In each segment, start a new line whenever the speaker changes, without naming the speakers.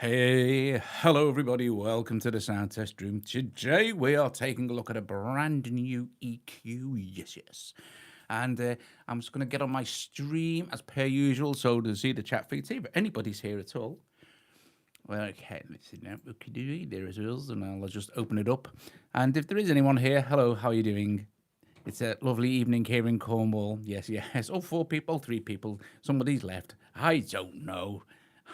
Hey, hello everybody. Welcome to the sound test room. Today we are taking a look at a brand new EQ. Yes, yes. And I'm just going to get on my stream as per usual, so to see the chat feed. See if anybody's here at all. Well, okay, let's see now. Okay, there it is, and I'll just open it up. And if there is anyone here, hello, how are you doing? It's a lovely evening here in Cornwall. Yes, yes. Oh, 4 people, 3 people. Somebody's left. I don't know.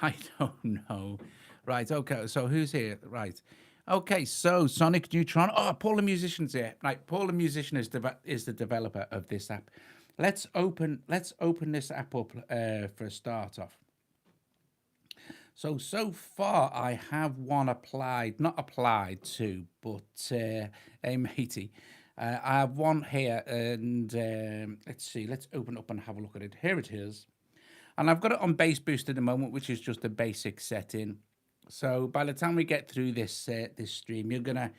I don't know. Right, okay. So who's here? Right. Okay, so Sonic Neutron. Oh, Paul the Musician's here. Right, Paul the Musician is the developer of this app. Let's open this app up for a start off. So far I have one applied, not applied to, but a matey. I have one here, and let's see. Let's open up and have a look at it. Here it is, and I've got it on bass boost at the moment, which is just a basic setting. So by the time we get through this stream, you're gonna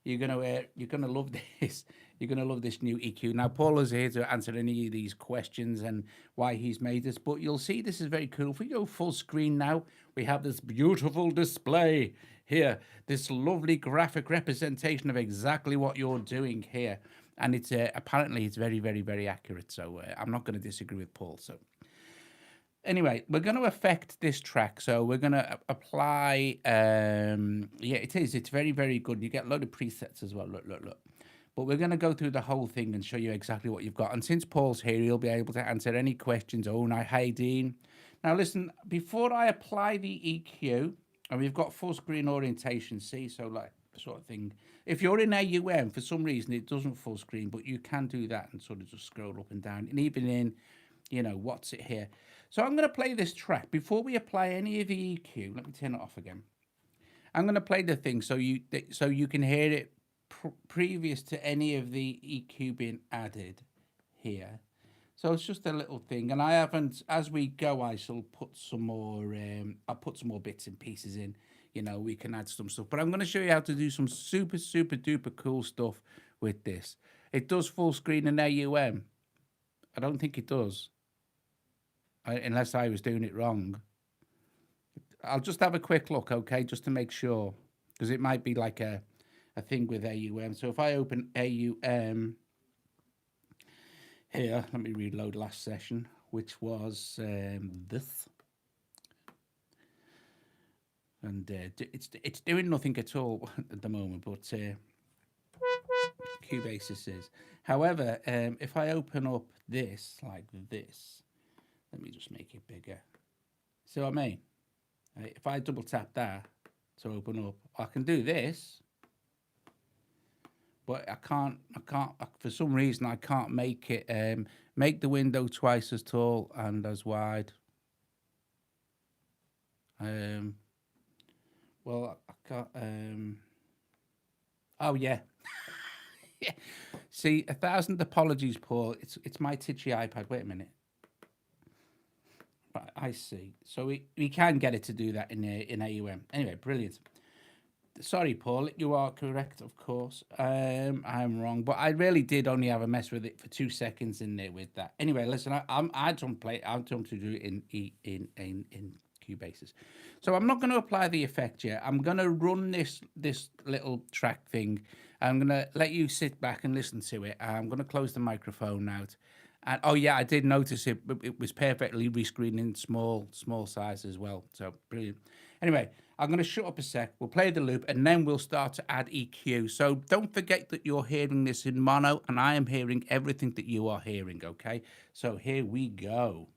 love this. You're gonna love this new EQ. Now, Paul is here to answer any of these questions and why he's made this. But you'll see this is very cool. If we go full screen now, we have this beautiful display here. This lovely graphic representation of exactly what you're doing here, and it's apparently it's very, very, very accurate. So I'm not going to disagree with Paul. So anyway, we're going to affect this track. So we're going to apply. Yeah, it is. It's very, very good. You get a load of presets as well. Look, look, look. But we're going to go through the whole thing and show you exactly what you've got. And since Paul's here, he'll be able to answer any questions. Oh, now, hey, Dean. Now, listen, before I apply the EQ, and we've got full screen orientation, see? So, like, sort of thing. If you're in AUM, for some reason, it doesn't full screen, but you can do that and sort of just scroll up and down. And even in, what's it here? So I'm going to play this track. Before we apply any of the EQ, let me turn it off again. I'm going to play the thing so you can hear it previous to any of the EQ being added here. So it's just a little thing, and I haven't. As we go, I shall put some more. I'll put some more bits and pieces in. We can add some stuff, but I'm going to show you how to do some super, super duper cool stuff with this. It does full screen in AUM. I don't think it does, unless I was doing it wrong. I'll just have a quick look, okay, just to make sure, because it might be like a thing with AUM. So if I open AUM here, let me reload last session, which was this, and it's doing nothing at all at the moment, but Cubasis is. However, if I open up this like this, let me just make it bigger. See what I mean? If I double tap that to open up, I can do this, but I can't. For some reason, I can't make it make the window twice as tall and as wide. Well, I can't. Oh yeah. Yeah. See, 1,000 apologies, Paul. It's my titchy iPad. Wait a minute. Right, I see. So we can get it to do that in AUM. Anyway, brilliant. Sorry, Paul. You are correct, of course. I'm wrong, but I really did only have a mess with it for 2 seconds in there with that. Anyway, listen, I don't play. I'm going to do it in Cubasis. So I'm not going to apply the effect yet. I'm going to run this little track thing. I'm going to let you sit back and listen to it. I'm going to close the microphone out. And oh yeah, I did notice it. It was perfectly rescreened in small size as well. So brilliant. Anyway, I'm going to shut up a sec. We'll play the loop, and then we'll start to add EQ. So don't forget that you're hearing this in mono, and I am hearing everything that you are hearing. Okay. So here we go.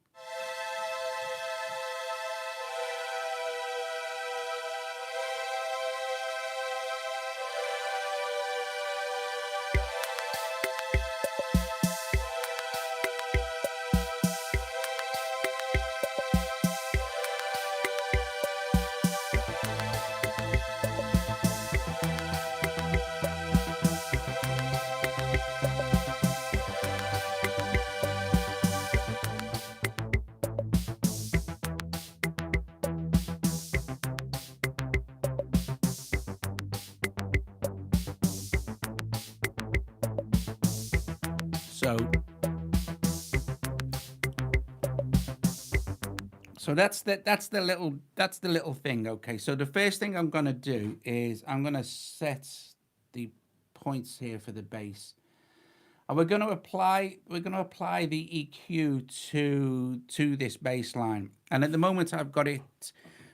So that's the little thing. Okay, so the first thing I'm going to do is I'm going to set the points here for the bass, and we're going to apply the EQ to this bass line. And at the moment I've got it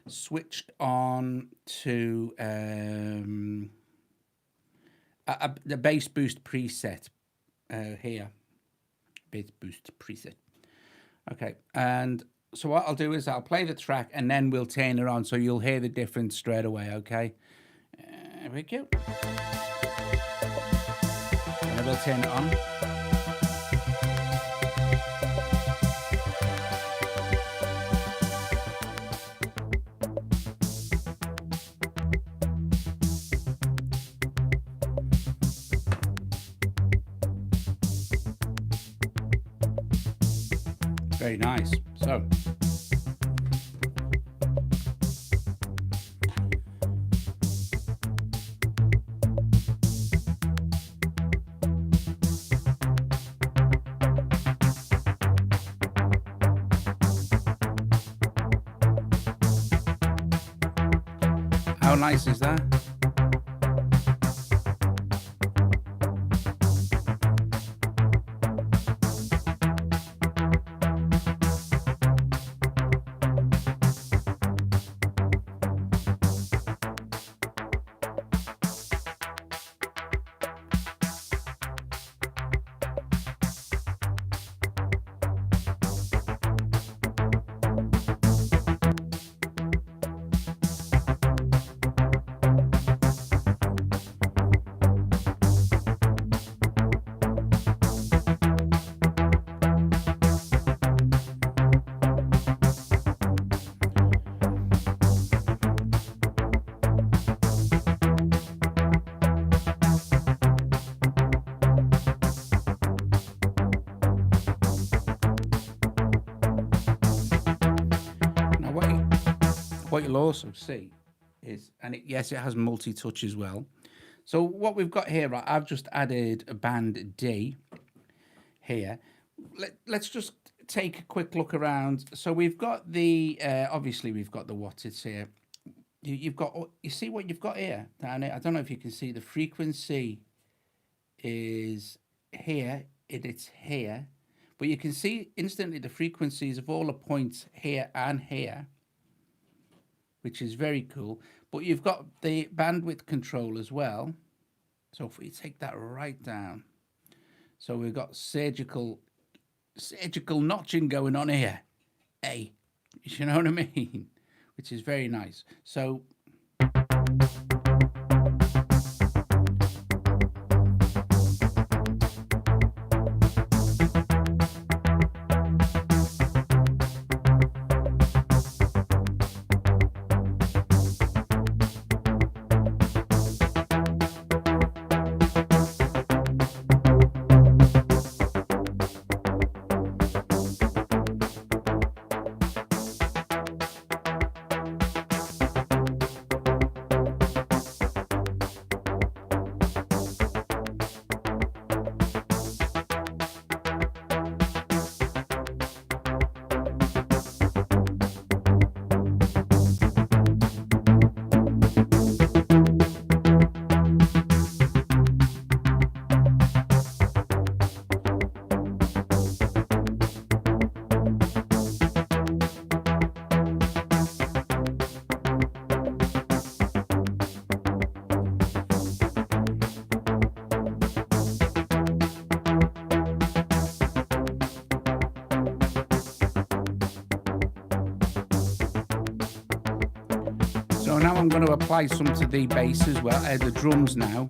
switched on to the bass boost preset here. Bass boost preset. Okay, and so what I'll do is I'll play the track and then we'll turn it on so you'll hear the difference straight away. Okay, there we go. And I will turn it on. Very nice. So how nice is that? What you'll also see is, yes, it has multi-touch as well. So what we've got here, right, I've just added a band D here. Let's just take a quick look around. So we've got the, obviously we've got the wattage here. You see what you've got here, down here? I don't know if you can see the frequency is here, it's here. But you can see instantly the frequencies of all the points here and here, which is very cool. But you've got the bandwidth control as well. So if we take that right down, so we've got surgical notching going on here. Hey, you know what I mean? Which is very nice. So now I'm going to apply some to the bass as well, the drums now.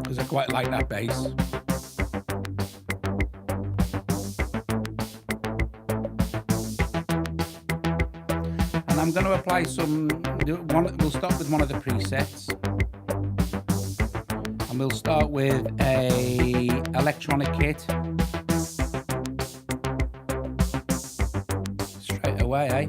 Because I quite like that bass. And I'm going to apply we'll start with one of the presets. And we'll start with a electronic kit. Straight away, eh?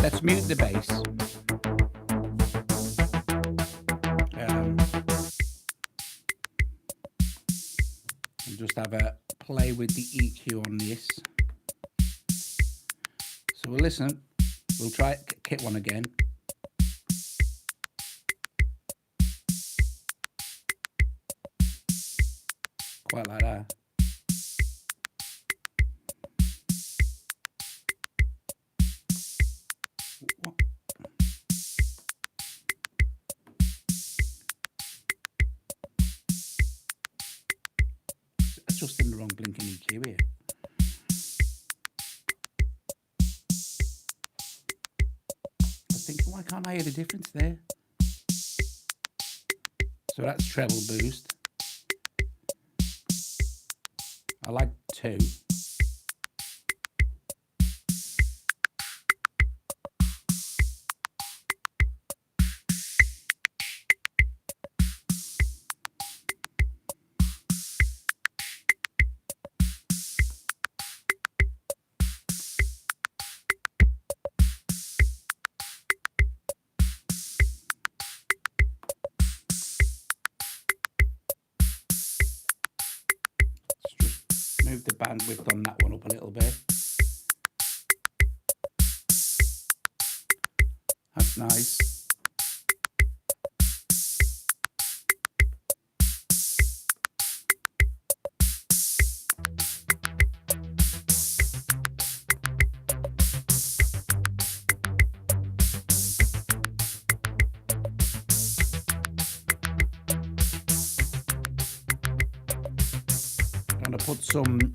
Let's mute the bass. And just have a play with the EQ on this. So we'll listen. We'll try kit one again. Quite like that. What? It's just in the wrong blinking EQ here. I'm thinking, why can't I hear the difference there? So that's treble boost. I like 2. Move the bandwidth on that one up a little bit. That's nice. I'm going to put some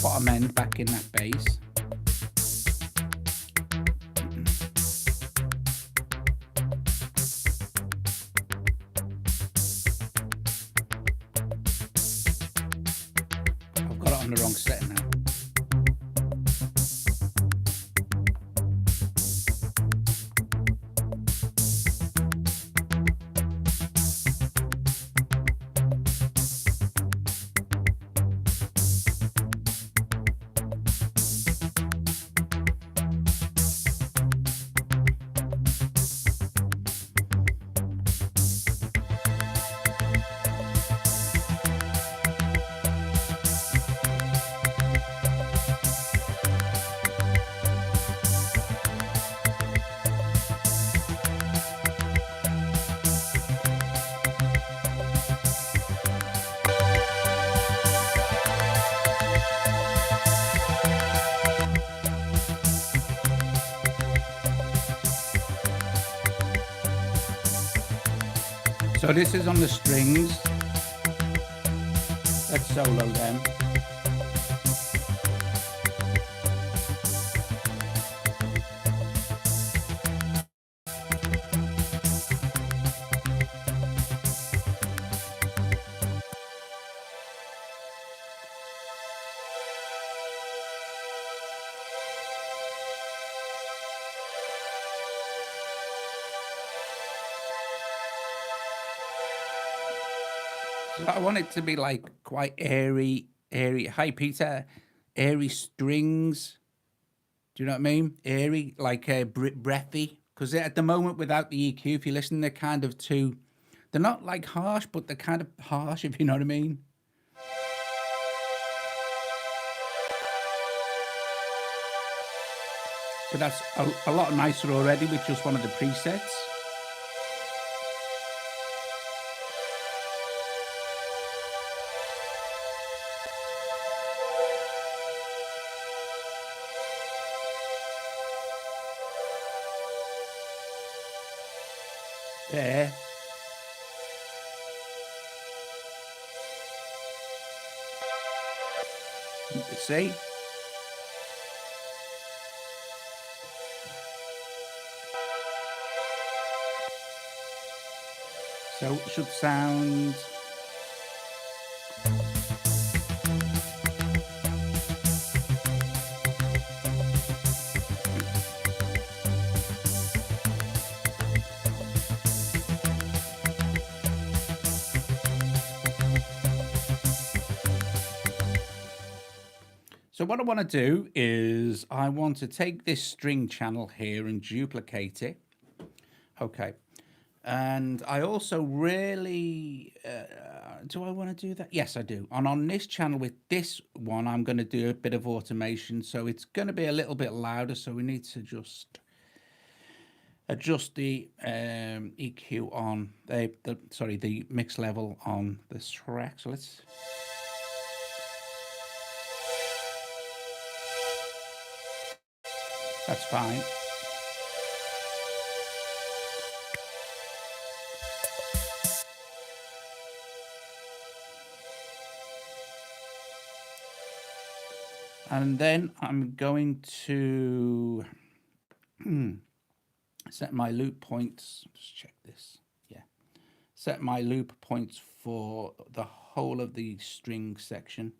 bottom end back in that bass. I've got it on the wrong setting now. So this is on the strings. Let's solo them. So I want it to be like quite airy. Hi, Peter. Airy strings. Do you know what I mean? Airy, like breathy. Because at the moment, without the EQ, if you listen, they're kind of too. They're not like harsh, but they're kind of harsh, if you know what I mean. So that's a lot nicer already with just one of the presets. There. You can see. So it should sound. So So what I want to do is I want to take this string channel here and duplicate it. Okay. And I also really, do I want to do that? Yes, I do. And on this channel with this one, I'm going to do a bit of automation. So it's going to be a little bit louder. So we need to just adjust the EQ on the mix level on this track. So that's fine. And then I'm going to set my loop points. Just check this. Yeah. Set my loop points for the whole of the string section.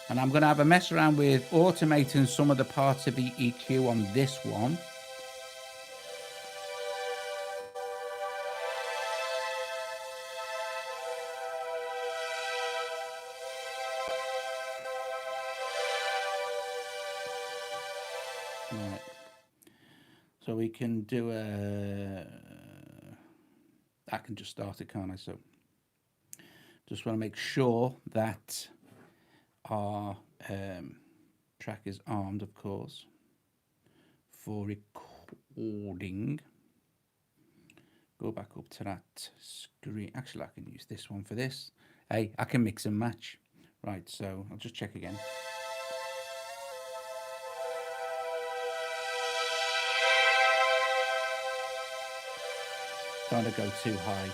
And I'm going to have a mess around with automating some of the parts of the EQ on this one. Right. So we can do I can just start it, can't I? So just want to make sure that our track is armed, of course, for recording. Go back up to that screen. Actually, I can use this one for this. Hey, I can mix and match. Right, so I'll just check again. Trying to go too high.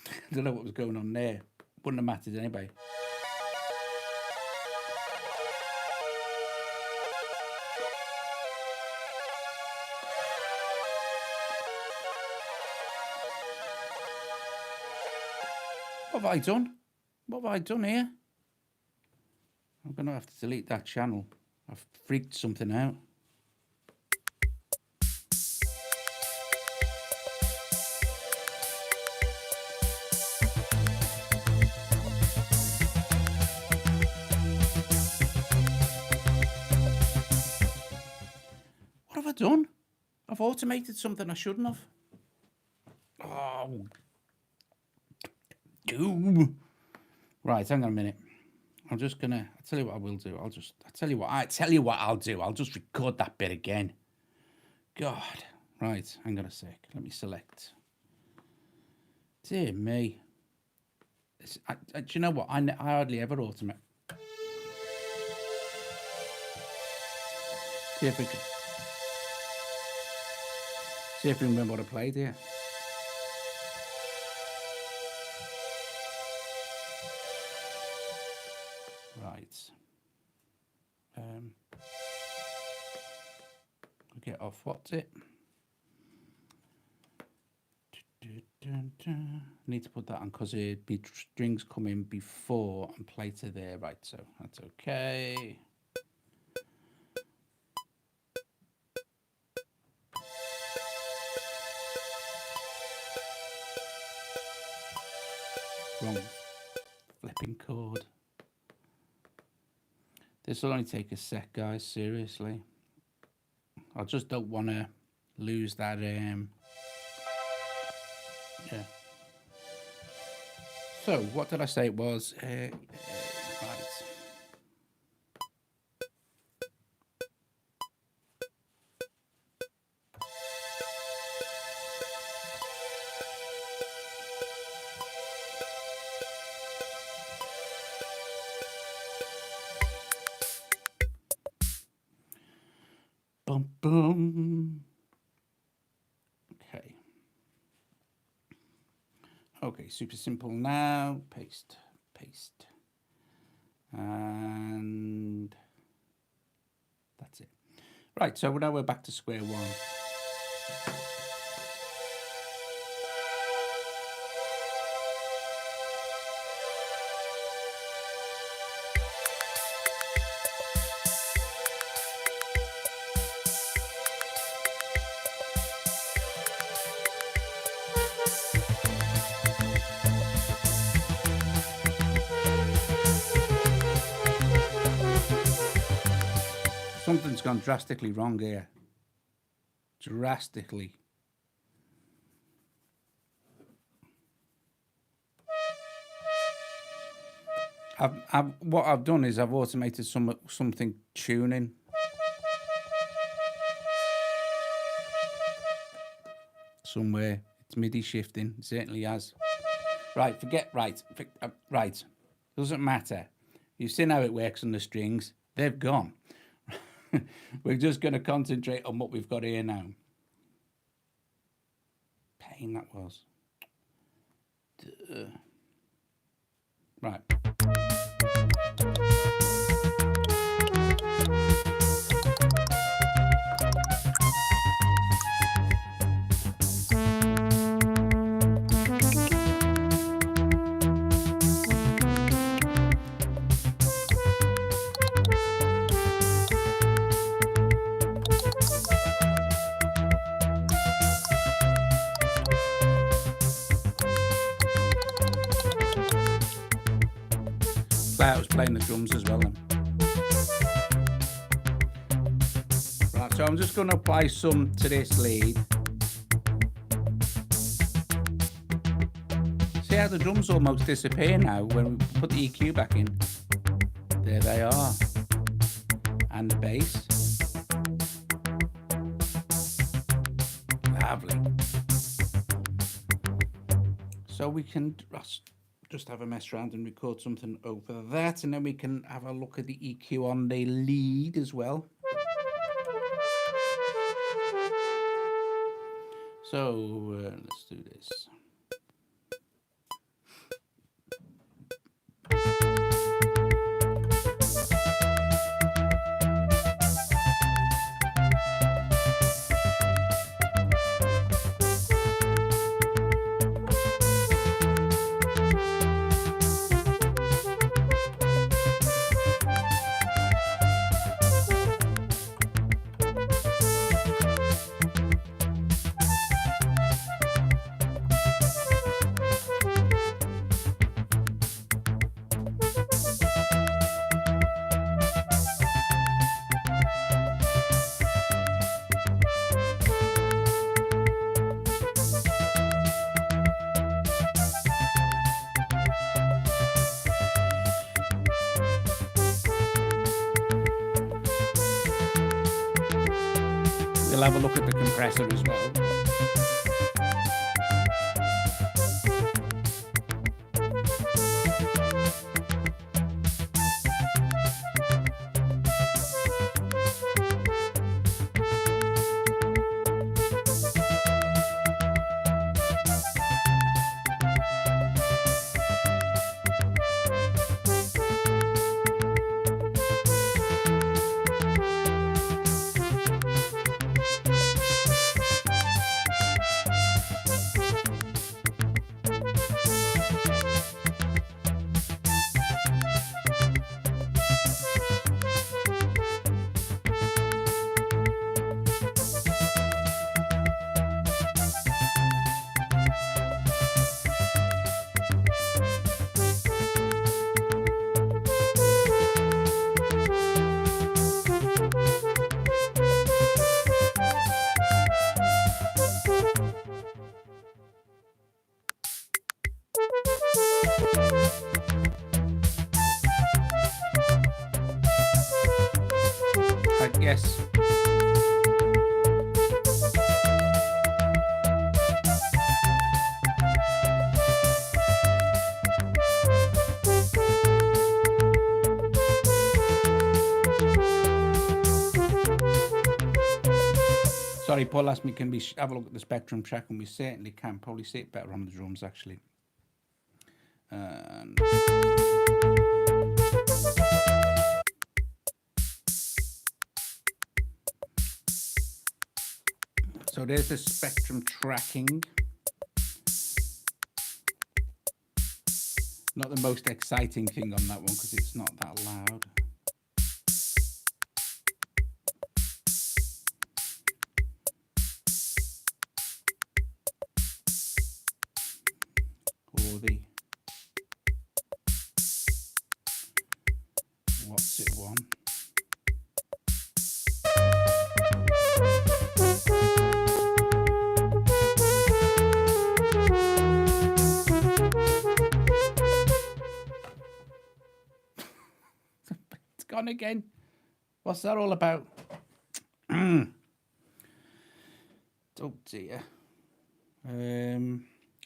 I don't know what was going on there. Wouldn't have mattered anyway. What have I done? What have I done here? I'm going to have to delete that channel. I've freaked something out. What have I done? I've automated something I shouldn't have. Oh. Ooh. Right, hang on a minute. I'm just gonna. I'll tell you what I will do. I'll tell you what I'll do. I'll just record that bit again. God. Right, hang on a sec. Let me select. Dear me. Do you know what? I hardly ever automate. See if we can remember what I played here. Right. We'll get off what's it? Need to put that on because it'd be strings coming before and play to there. Right, so that's okay. Wrong flipping chord. This will only take a sec, guys, seriously. I just don't want to lose that yeah. So what did I say it was? Right. Bum bum. Okay. Okay, super simple now. Paste, paste. And that's it. Right, so now we're back to square one. Something's gone drastically wrong here. Drastically. What I've done is I've automated something tuning. Somewhere. It's MIDI shifting. It certainly has. Right, right. Doesn't matter. You've seen how it works on the strings. They've gone. We're just going to concentrate on what we've got here now. Pain that was. Duh. Right. I was playing the drums as well then. Right, so I'm just going to apply some to this lead. See how the drums almost disappear now when we put the EQ back in? There they are. And the bass. Lovely. So we can just have a mess around and record something over that, and then we can have a look at the EQ on the lead as well. So let's do this. We'll have a look at the compressor as well. I guess. Sorry, Paul asked me, can we have a look at the spectrum track, and we certainly can. Probably see it better on the drums, actually. And so there's the spectrum tracking. Not the most exciting thing on that one because it's not that loud. Or the what's it one? It's gone again. What's that all about? Oh dear.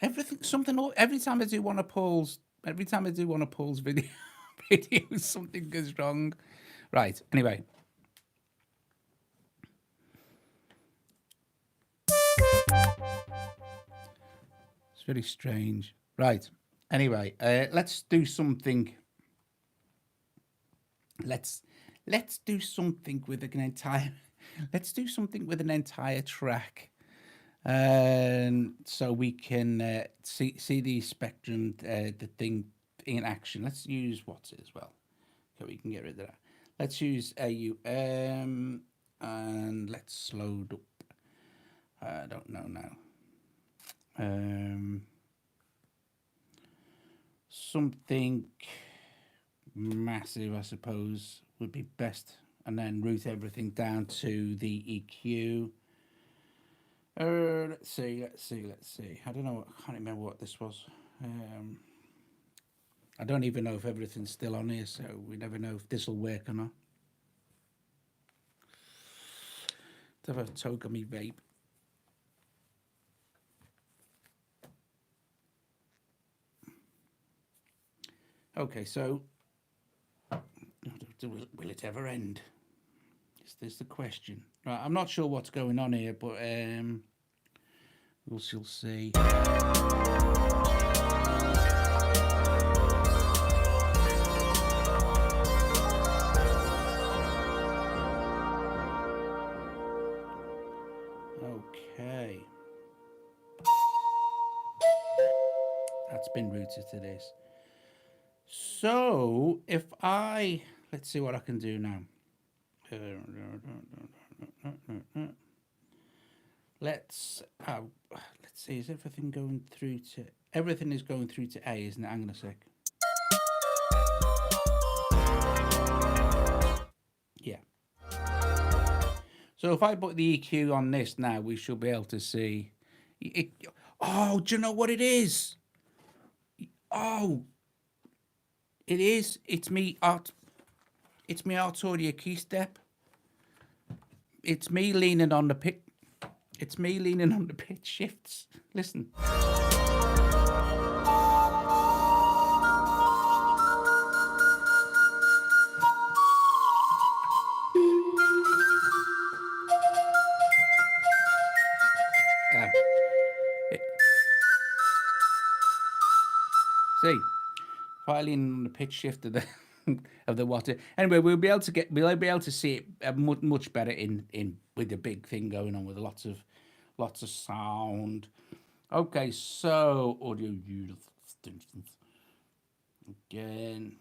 Everything, something. Every time I do one of Paul's video, videos, something goes wrong. Right. Anyway. It's very strange. Right. Anyway, let's do something. Let's do something with an entire. Let's do something with an entire track, so we can see the spectrum, the thing in action. Let's use what's it as well. So we can get rid of that. Let's use AUm and let's slow up. I don't know now. Something massive, I suppose, would be best, and then route everything down to the EQ. Let's see. I don't know. I can't remember what this was. I don't even know if everything's still on here, so we never know if this will work or not. Let's have a toke on me vape. Okay, so will it ever end? Is this the question? Right, I'm not sure what's going on here, but we'll still see. Okay. That's been routed to this. So if let's see what I can do now. Let's see, is everything going through to, everything is going through to A, isn't it? Hang on a sec. Yeah. So if I put the EQ on this now, we should be able to see it. Oh, do you know what it is? Oh, it is. It's me Arturia key step. It's me leaning on the pitch. It's me leaning on the pitch shifts. Listen. See, if I lean on the pitch shift of the of the water. Anyway, we'll be able to see it much better in with the big thing going on with lots of sound. Okay, so audio again.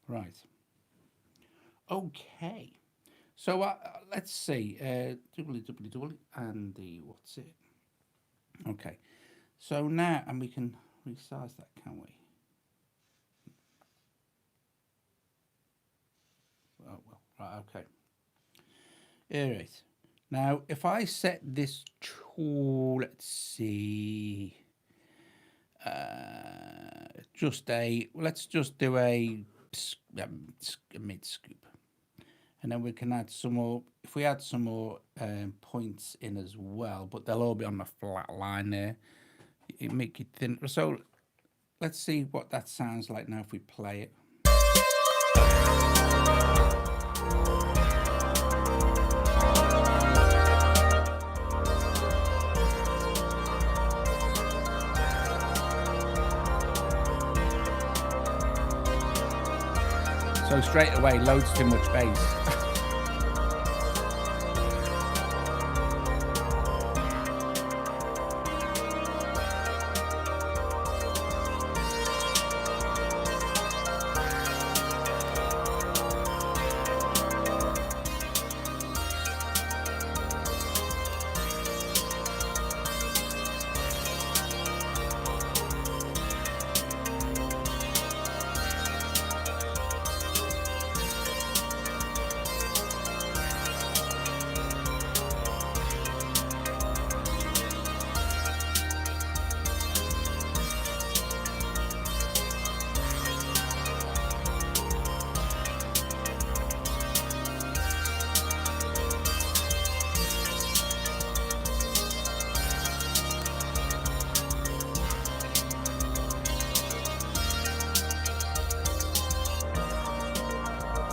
Right. Okay. So let's see. Double and the what's it? Okay. So now, and we can resize that, can't we? Oh well. Right. Okay. All right. Now, if I set this tool, let's see. Let's just do a mid scoop. And then we can add some more, if we add some more points in as well, but they'll all be on the flat line there. You make it thin. So let's see what that sounds like now if we play it. So straight away, loads too much bass.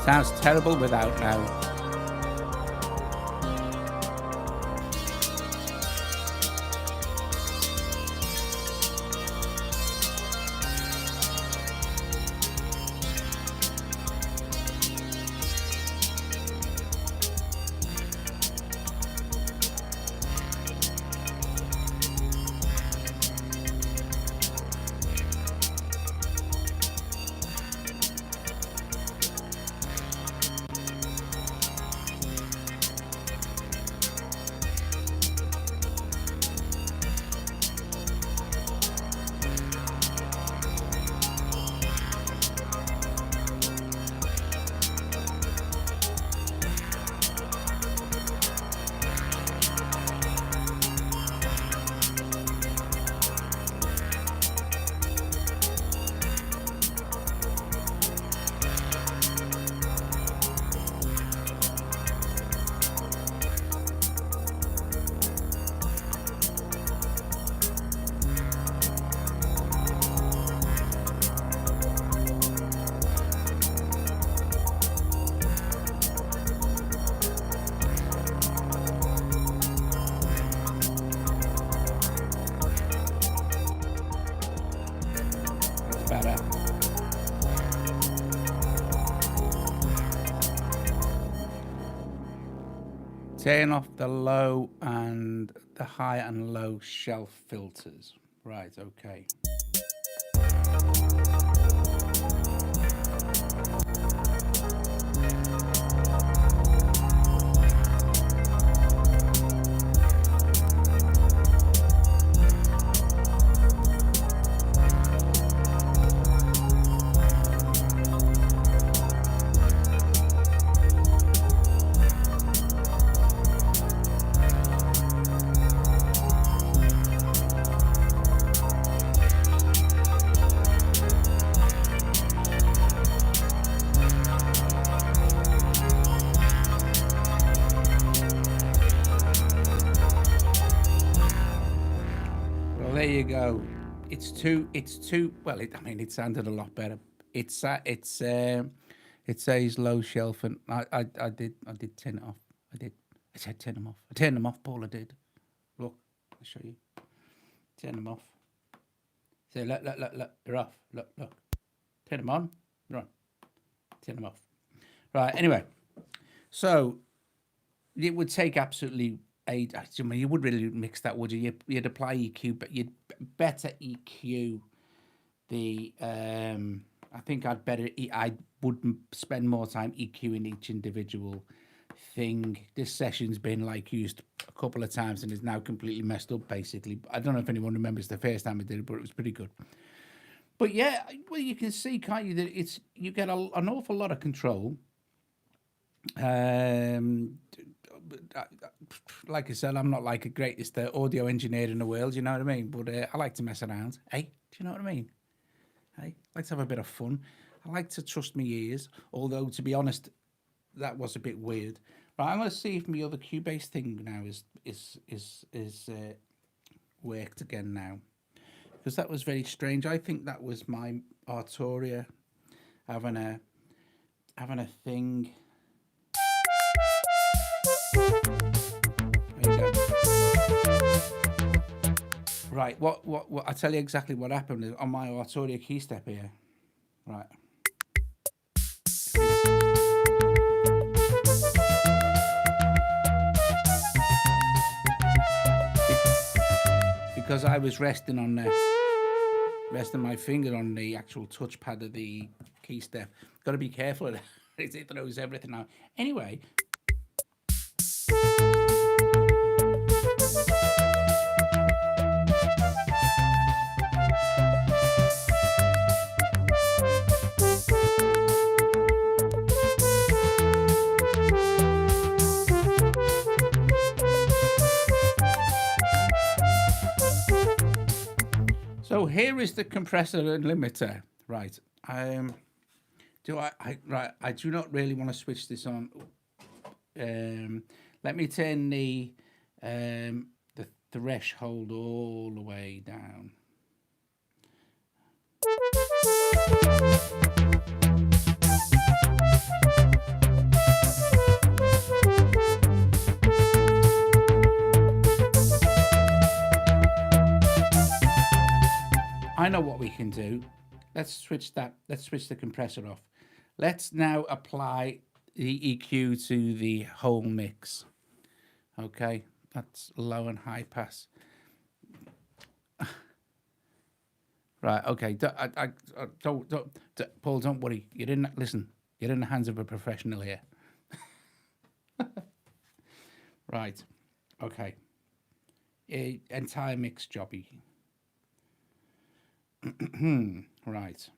Sounds terrible without now. Better. Turn off the low and the high and low shelf filters. Right, okay. There you go. It's too. Well, I mean, it sounded a lot better. It says low shelf, and I did turn it off. I said turn them off. I turned them off, Paul. I did. Look, I'll show you. Turn them off. So look, they're off. Look. Turn them on. They're on. Turn them off. Right. Anyway, so it would take absolutely. I mean, you would really mix that, would you? You'd apply EQ, but you'd better EQ the. I think I would spend more time EQing each individual thing. This session's been used a couple of times and is now completely messed up. Basically, I don't know if anyone remembers the first time I did it, but it was pretty good. But yeah, well, you can see, can't you, that you get an awful lot of control. Like I said, I'm not the greatest audio engineer in the world, you know what I mean? But I like to mess around. Hey, do you know what I mean? Hey, I like to have a bit of fun. I like to trust my ears, although, to be honest, that was a bit weird. Right, I'm going to see if my other Cubase thing now is worked again now, because that was very strange. I think that was my Arturia having a thing. Right, what I'll tell you exactly what happened on my Arturia key step here. Right. because I was resting my finger on the actual touchpad of the key step. Got to be careful of that. It throws everything out. Anyway. So here is the compressor and limiter, right? I do not really want to switch this on. Let me turn the threshold all the way down. I know what we can do. Let's switch the compressor off. Let's now apply the EQ to the whole mix. Okay, that's low and high pass. Right, okay. Don't, Paul, don't worry. You're in the hands of a professional here. Right, okay. Entire mix jobby. Right.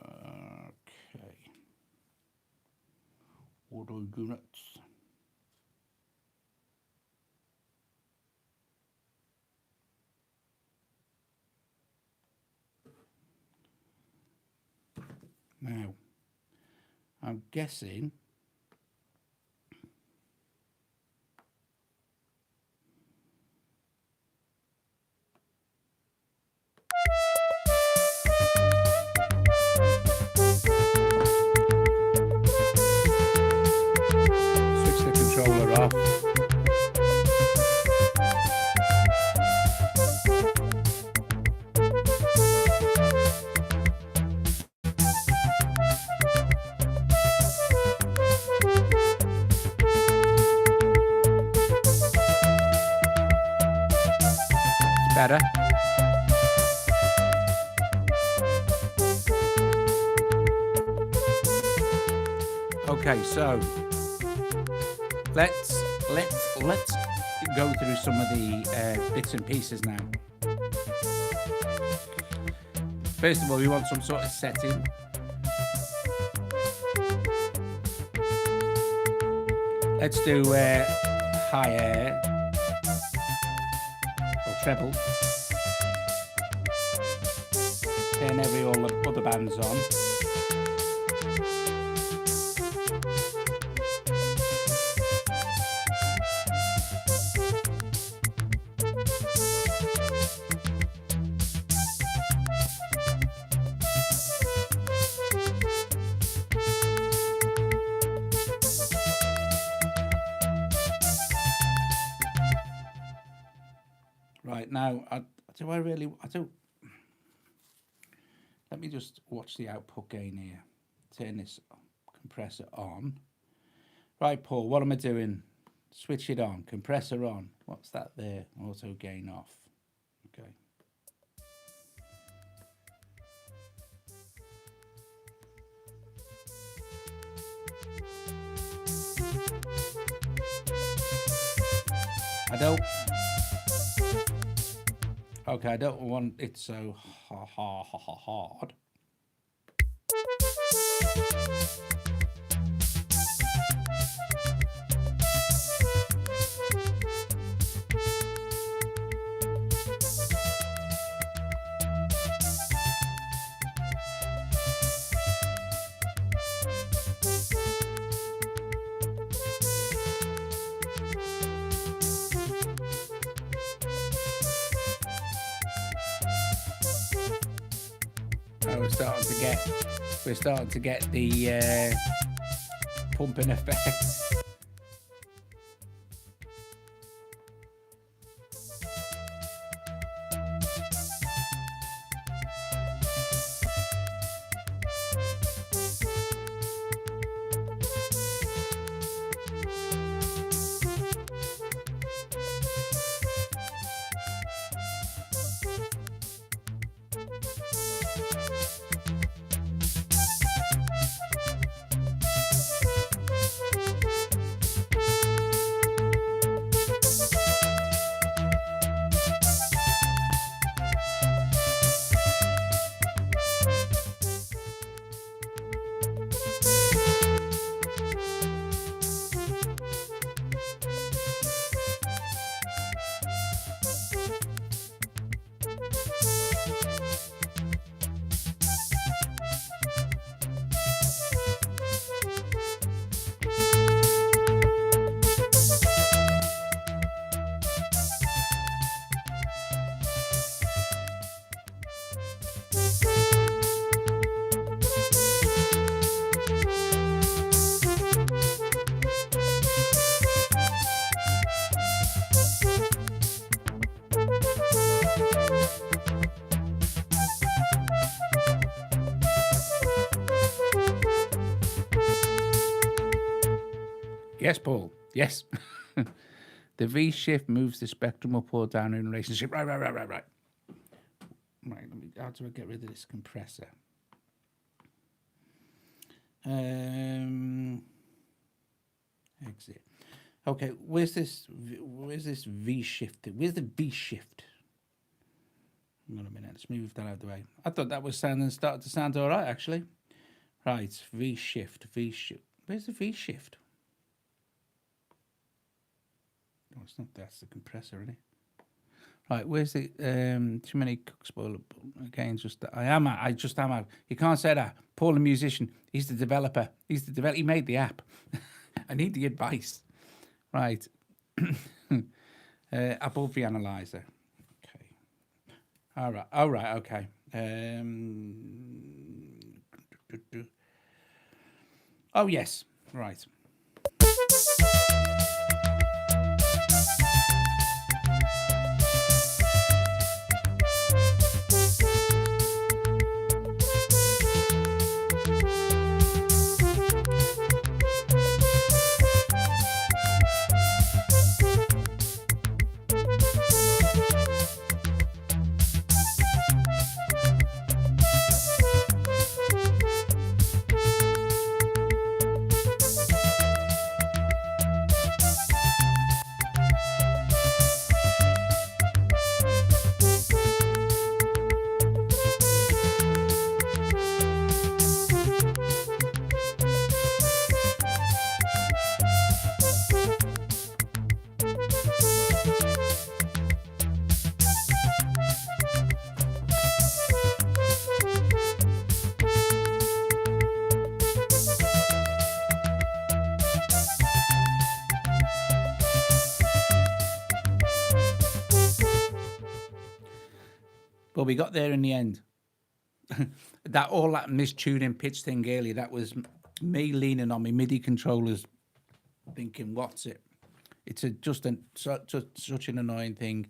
Okay. Auto units. Now, I'm guessing switch the controller off. Better. Okay, so let's go through some of the bits and pieces now. First of all, we want some sort of setting. Let's do high air. Treble. Turn all the other bands on. Right, now, I don't. Let me just watch the output gain here. Turn this compressor on. Right, Paul, what am I doing? Switch it on, compressor on. What's that there? Auto gain off. Okay. Okay, I don't want it so hard. We're starting to get the pumping effect. Yes, Paul. Yes. The V shift moves the spectrum up or down in relationship. Right. Right, how do I get rid of this compressor? Exit. Okay, where's this V shift? Where's the V shift? Hang on a minute, let's move that out of the way. I thought that was started to sound all right, actually. Right, V shift. Where's the V shift? No, it's not. That's the compressor, isn't it? Right, where's the too many cook spoiler again? I just am out. You can't say that. Paul, the musician, he's the developer. He made the app. I need the advice. Right. Above the analyzer. Okay. All right. Okay. Oh yes. Right. But we got there in the end. that mistuning pitch thing earlier, that was me leaning on my MIDI controllers, thinking, "What's it?" It's such an annoying thing.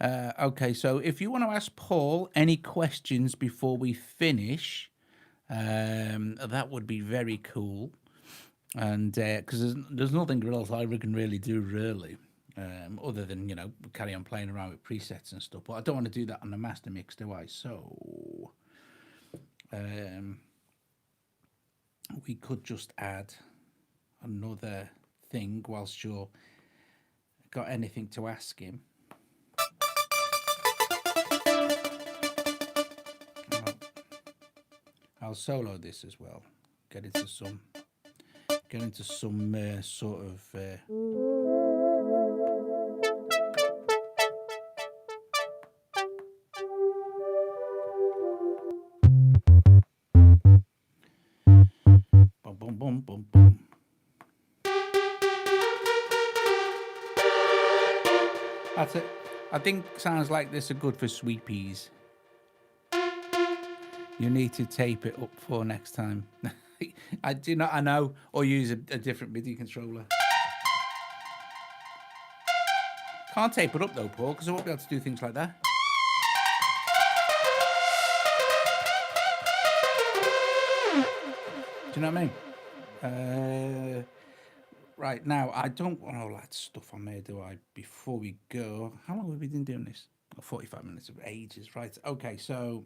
Okay, so if you want to ask Paul any questions before we finish, that would be very cool. And because there's nothing else I can really do, really. Other than, carry on playing around with presets and stuff. But I don't want to do that on the master mix, do I? So we could just add another thing whilst you're got anything to ask him. I'll solo this as well. Get into some sort of boom, boom, boom, boom. That's it. I think sounds like this are good for sweepies. You need to tape it up for next time. I know, or use a different MIDI controller. Can't tape it up though, Paul, because I won't be able to do things like that. Do you know what I mean? Right, now, I don't want all that stuff on there, do I? Before we go, how long have we been doing this? 45 minutes of ages, right? Okay, so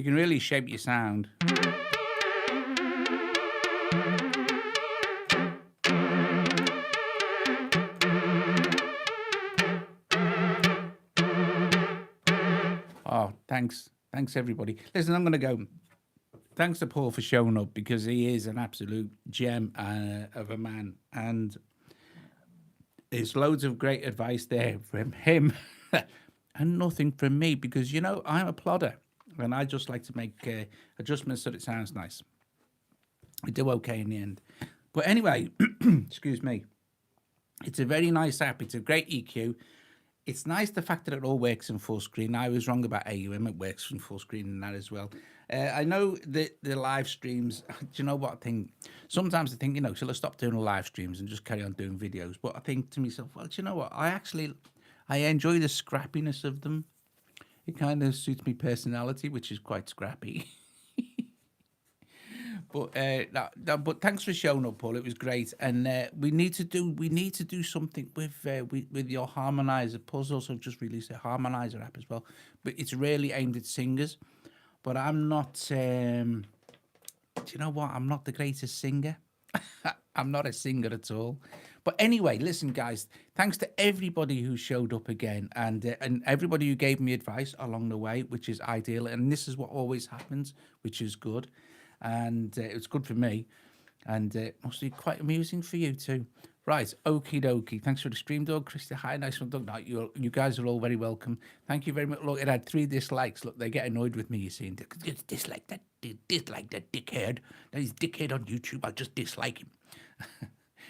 You can really shape your sound. Oh, thanks. Thanks, everybody. Listen, I'm going to go. Thanks to Paul for showing up, because he is an absolute gem of a man. And there's loads of great advice there from him and nothing from me, because, I'm a plodder and I just like to make adjustments so that it sounds nice. I do okay in the end. But anyway, excuse me. It's a very nice app. It's a great EQ. It's nice the fact that it all works in full screen. I was wrong about AUM. It works in full screen and that as well. I know that the live streams, do you know what I think? Sometimes I think, shall I stop doing the live streams and just carry on doing videos? But I think to myself, well, do you know what? I enjoy the scrappiness of them. It kind of suits my personality, which is quite scrappy. But thanks for showing up, Paul. It was great, and we need to do something with your harmonizer. Paul's also just released a harmonizer app as well, but it's really aimed at singers. But I'm not. Do you know what? I'm not the greatest singer. I'm not a singer at all. But anyway, listen, guys. Thanks to everybody who showed up again, and everybody who gave me advice along the way, which is ideal. And this is what always happens, which is good. And it was good for me, and it must be quite amusing for you too. Right, okie dokie. Thanks for the stream, Doug. Christy, hi, nice one, Doug. No, you guys are all very welcome. Thank you very much. Look, it had 3 dislikes. Look, they get annoyed with me, you see. Dislike that dickhead. That is dickhead on YouTube. I'll just dislike him.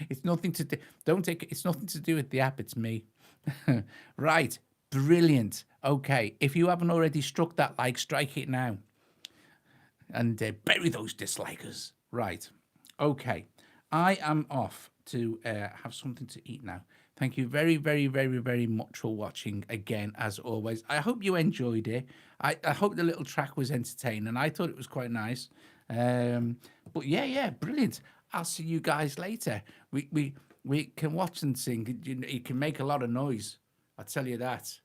It's nothing to do. It's nothing to do with the app. It's me. Right, brilliant. Okay, if you haven't already struck that like, strike it now. And bury those dislikers. Right. Okay. I am off to have something to eat now. Thank you very, very, very, very much for watching again, as always. I hope you enjoyed it. I hope the little track was entertaining. I thought it was quite nice. But yeah, brilliant. I'll see you guys later. We can watch and sing. You can make a lot of noise. I'll tell you that.